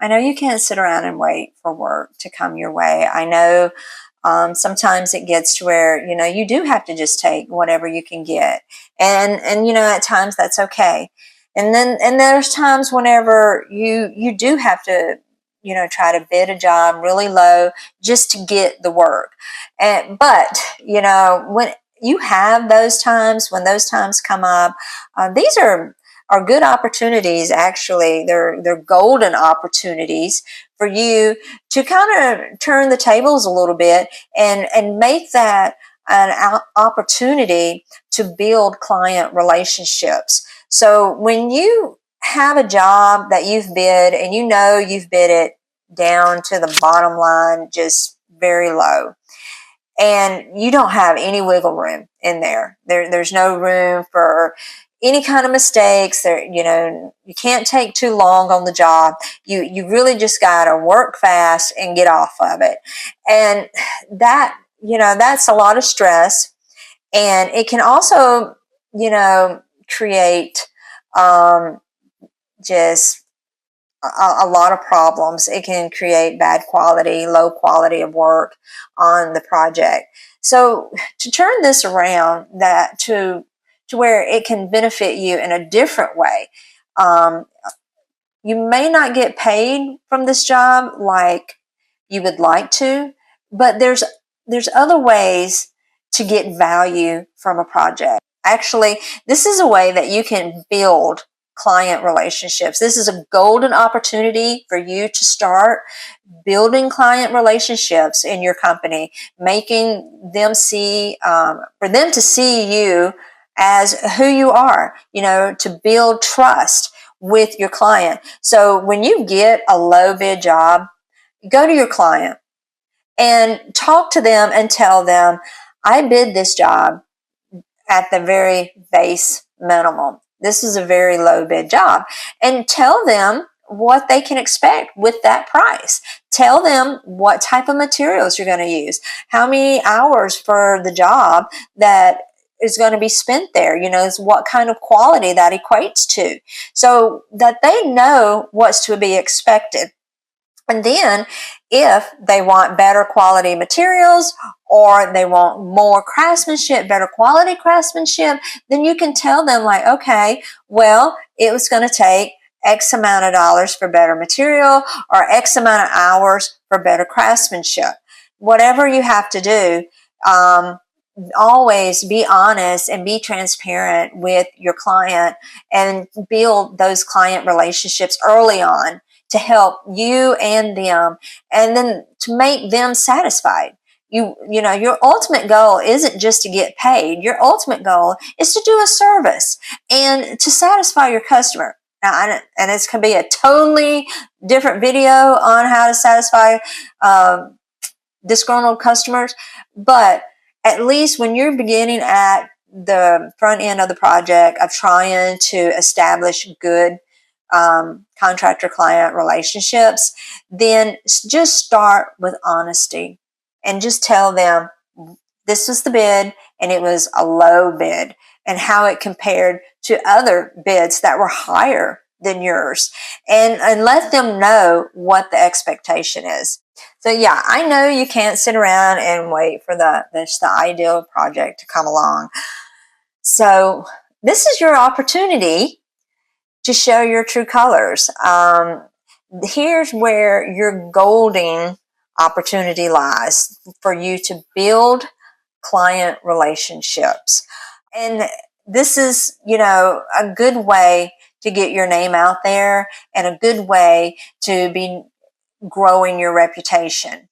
I know you can't sit around and wait for work to come your way. I know sometimes it gets to where, you do have to just take whatever you can get. And at times that's okay. And there's times whenever you do have to, try to bid a job really low just to get the work. But, when you have those times, when those times come up, these are good opportunities. Actually, they're golden opportunities for you to kind of turn the tables a little bit and make that an opportunity to build client relationships. So when you have a job that you've bid and you've bid it down to the bottom line, just very low, and you don't have any wiggle room in there's no room for any kind of mistakes there. You can't take too long on the job. You really just got to work fast and get off of it. And that's a lot of stress. And it can also, create just a lot of problems. It can create bad quality, low quality of work on the project. So to turn this around, that to where it can benefit you in a different way, you may not get paid from this job like you would like to, but there's other ways to get value from a project. Actually, this is a way that you can build client relationships. This is a golden opportunity for you to start building client relationships in your company, making them for them to see you as who you are, to build trust with your client. So when you get a low bid job, go to your client and talk to them and tell them, I bid this job at the very base minimum. This is a very low bid job. And tell them what they can expect with that price. Tell them what type of materials you're going to use, how many hours for the job that is going to be spent there, what kind of quality that equates to, so that they know what's to be expected. And then if they want better quality materials or they want more craftsmanship, better quality craftsmanship, then you can tell them like, okay, well, it was going to take X amount of dollars for better material or X amount of hours for better craftsmanship. Whatever you have to do, always be honest and be transparent with your client and build those client relationships early on to help you and them, and then to make them satisfied. Your ultimate goal isn't just to get paid. Your ultimate goal is to do a service and to satisfy your customer. Now, and it's going to be a totally different video on how to satisfy disgruntled customers, but at least when you're beginning at the front end of the project of trying to establish good contractor-client relationships, then just start with honesty and just tell them this was the bid and it was a low bid and how it compared to other bids that were higher than yours, and let them know what the expectation is. So yeah, I know you can't sit around and wait for the ideal project to come along. So this is your opportunity to show your true colors. Here's where your golden opportunity lies for you to build client relationships. And this is, a good way to get your name out there and a good way to be growing your reputation.